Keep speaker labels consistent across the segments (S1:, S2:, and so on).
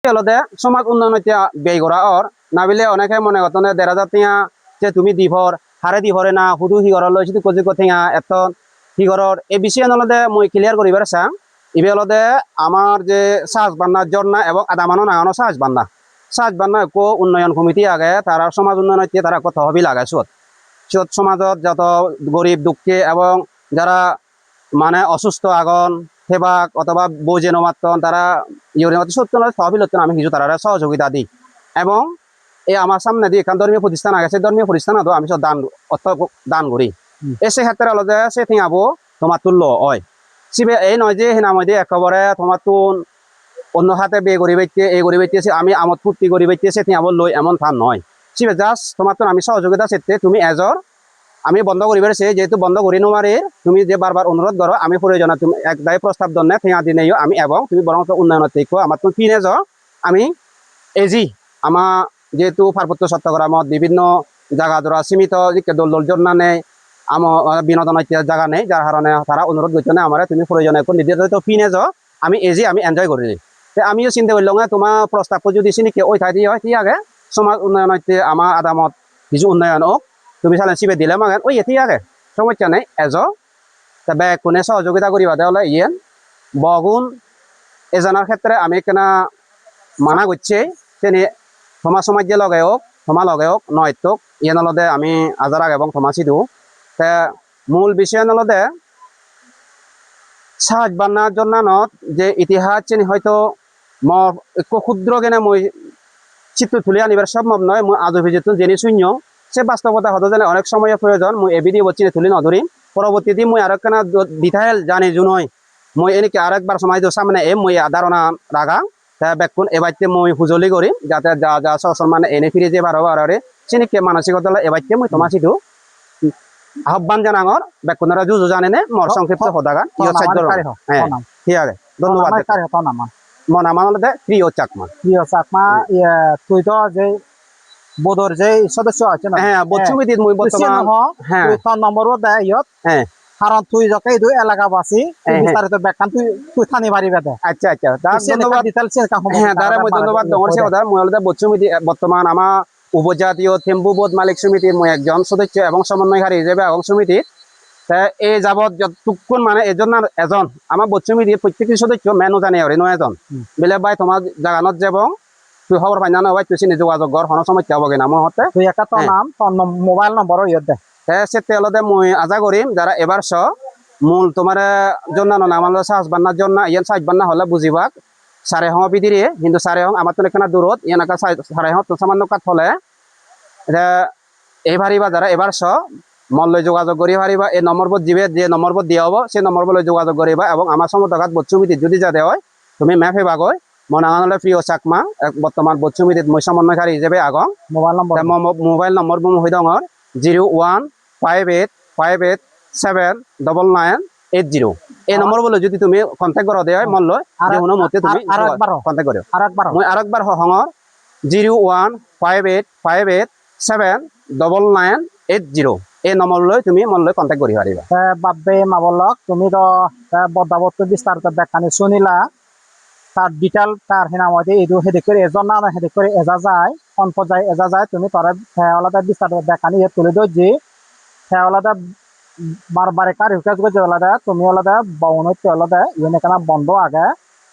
S1: হলদে সমাজ উন্নয়ন ব্যয় করা ওর না বিলে অনেকে মনে করতেন ১,৫০০ টিয়া যে তুমি দিভর হারে দিভরে না হুদু হিগর লই যদি কজি কথিয়া এত হিগরর এই বিষয়ে হলদে মই ক্লিয়ার করিবার চাং ইবে হলদে আমার যে সাজ বান্না জন্না এবং আদামানো নাগানো সাজ বান্না একো উন্নয়ন কমিটি আগে তারা সমাজ উন্নয়ন তারা কত তহবিল আগে সুদ সমাজত যত গরিব দুঃখী এবং যারা মানে অসুস্থ আগন সেবাক অথবা বৌজে নমাতন তারা সত্য তহবিল আমি কিছু তারা সহযোগিতা দিই এবং এই আমার সামনে দিয়ে এখান ধর্মীয় প্রতিষ্ঠান আছে ধর্মীয় প্রতিষ্ঠান আমি সব দান করি এসে ক্ষেত্রে হলো যে সে থিঙাবো তোমার তুল্য হয় সিবে এই নয় যে হেনা মধ্যে একেবারে তোমার তুন অন্য হাতে বে করি বাইতে এই করি বাইতেছে আমি আমত ফুর্তি করি বাইতেছে থিঙাবো লই এমন থান নয় সিবে জাস্ট তোমার তো আমি সহযোগিতা সেতে তুমি এজর আমি বন্ধ করি পেরেছি যেহেতু বন্ধ করি নোমারে তুমি যে বারবার অনুরোধ করো আমি প্রয়োজনে তুমি একদায় প্রস্তাব দনে ফেঁয়া দিনেও আমি এবং তুমি বরং উন্নয়ন থেকে আমার তুমি কিনে যাও আমি এজি আমার যেহেতু পার্বত্য চট্টগ্রামত বিভিন্ন জায়গা ধরা সীমিত দল জন্য নেই আমার বিনোদন জায়গা নেই যার কারণে তারা অনুরোধ করছে না আমার তুমি প্রয়োজনে নির্ধারিত ফিনে যাও আমি এজি আমি এনজয় করি আমিও চিন্তা করলাম তোমার প্রস্তাব যদি চিনি ওই ঠাই দিয়ে হয় ঠিক আগে সমাজ উন্নয়ন আমার আদামত কিছু উন্নয়ন হোক তুমি চালে চিবে দিলে মাগেন ওই এটি আগে সমস্যা নেই তবে কোনে সহযোগিতা করিবা তাহলে ইয়েন বগুন এজনের ক্ষেত্রে আমি কেনা মানা করছি তেনে তোমার সমাজ যে লগে হোক তোমার লগে হোক নয়তোক ইয়ে নলদে আমি আজারাক এবং থমাসি দিও তে মূল বিষয় নলদে সাজ বান্নার জন্য যে ইতিহাস চিনি হয়তো ক্ষুদ্র কেনে মই চিত্র তুলে আনিবার সম্ভব নয় মই আজ অভিযোগ জেনে শূন্য সে বাস্তবতা হতো যেন অনেক সময় প্রয়োজন মই এবিডি বচ্চিনে তুলি নধরিম পরবর্তীতে মই আর কেনা ডিটেইল জানি জুনই মই এনেকে আরেকবার সময় সামনে মই ধারণা রাখা বেকুন এবারতে মই হুজলি করিম যাতে যা যা সসম্মানে এনে ফিরে যে বারে চিনিকে মানসিকতা এবারতে মই তোমার সিধু আহ্বান জানাঙর বেকুনরা জুজু জানে নে মর সংক্ষিপ্ত হদাগান হ্যাঁ ঠিক আছে ধন্যবাদ মন আমার প্রিয় চাকমা
S2: তুই তো যে বোধর যে সদস্য আছে না
S1: হ্যাঁ বচ্চুমিদিত মই বর্তমান
S2: হ্যাঁ তোর নম্বরও দেয় ইয়ত
S1: হ্যাঁ
S2: কারণ তুই যখন এই এলাকাবাসী বিস্তারিত ব্যাখ্যান তুই থানি বাড়ি বেদে
S1: আচ্ছা ধন্যবাদ হ্যাঁ দাঁড়া মই ধন্যবাদ ডঙরছে কথা মই হলদে বচ্চুমিদি বর্তমান আমার উপজাতীয় থেম্বুবোধ মালিক সমিতির মই একজন সদস্য এবং সমন্বয়কারী হিসেবে এবং সমিতির এই যাবৎ যতক্ষণ মানে এজন আমার বচ্চুমিদির প্রত্যেকটি সদস্য মেনু জানে আর নয় এজন বেলে ভাই তোমার জাগানত যাব তুই খবর পাই না ভাই তুই চিনি যোগাযোগ কর কোনো সমস্যা হবো কিনা আমার হতে
S2: তুই একটা তোর নাম তোর মোবাইল নম্বরও ইয়ত দে
S1: সেতে হলদে মই আশা করিম যারা এবার মূল তোমার জন্য না আমার সাজ বান্নার জন্য ইয়ান সাজ বান্না হলে বুঝিবাক সারে হং বিদিরে কিন্তু সারে হং আমার তো এখানে দূরত ইয়ানাকা সারে হং তো সামান্য কাঠ হলে এই ভারিবা যারা এবার মল্ল যোগাযোগ করি পারিবা এই নম্বর দিবে যে নম্বর দিয়া হব সেই নম্বর যোগাযোগ করিবা এবং আমার সমতকাত বচ্চুমিতি যদি যাতে হয় তুমি ম্যাপে বাগয় মনাঙানলে প্রিয় চাকমা বর্তমান বচ্চুমিতিত মই সমন্বয়কারী হিসেবে আগং মোবাইল নম্বর হৈ দঙর 01585879980 এই নম্বর বলে যদি তুমি কন্ট্যাক্ট করো দেয় মল্ল যে কোনো মতে তুমি কন্ট্যাক্ট করো মই আরেকবার হঙর 01585879980 এই নম্বর তুমি মল্ল কন্ট্যাক্ট করি পারিবা
S2: বাবে মাবলক তুমি তো বদাবত বিস্তারিত ব্যাখ্যানি শুনিলা তার ডিটেল তার হিনামতে এই হেদিক করে এজন না হেদিক করে এজা যায় কোন পর্যায়ে এজা যায় তুমি তার আলাদা বিস্তারিত ব্যাখ্যানি তুলে দো যে আলাদা বারবারে কার হুকাজ করছে আলাদা তুমি আলাদা বাউনতে আলাদা ইয়ে কেনা বন্ধ আগে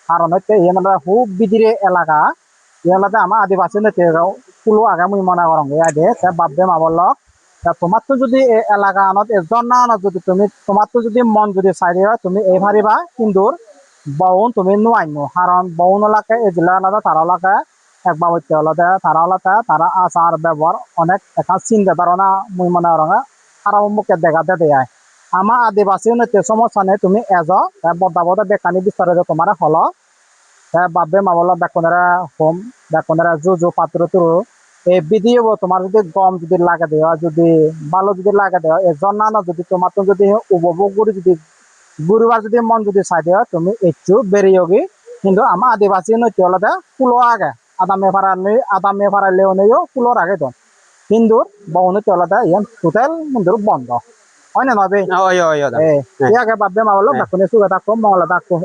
S2: কারণ হচ্ছে ইয়ে আলাদা খুব বিদিরে এলাকা ইয়ে আলাদা আমার আদিবাসী নেতে পুলো আগে মুই মনে করং আগে বাব্বে মাবলক তোমার তো যদি এলাকা আনত এজন না আনত যদি তুমি তোমার তো যদি মন যদি চাই হয় তুমি এই ভারিবা কিন্তু বউন তুমি নো কারণ বউন এলাকা এই জেলা আলাদা তারা এলাকা একবার হচ্ছে আলাদা তারা আলাদা তারা আচার ব্যবহার অনেক এখন চিন্তা ধারণা মুই মনে করঙা খারাপ মুখে দেখাতে দেয় আমার আদিবাসী নৃত্য সমস্যা নেই তুমি এজ বদাবদা বেকানি বিস্তারিত তোমার হল বাবে মাবল বেকনেরা হোম বেকনেরা জু পাত্র তুরু এই বিধিও তোমার যদি গম যদি লাগে দেওয়া যদি ভালো যদি লাগে দেওয়া এজন না যদি তোমার তো যদি উপভোগ করে যদি গুরুবার যদি মন যদি চাই দেওয়া তুমি একটু বেরিয়েগি কিন্তু আমার আদিবাসী নৃত্য আলাদা কুলো আগে আদামে ফারালেও নেও কুলোর আগে তো কিন্তু বহুনৃত্য আলাদা ইয়ান টোটাল মন্দির বন্ধ হয় না নবে
S1: ইয়াকে
S2: বাব্বে মাবলো বেকনে সুগা থাকো মঙ্গলা থাকো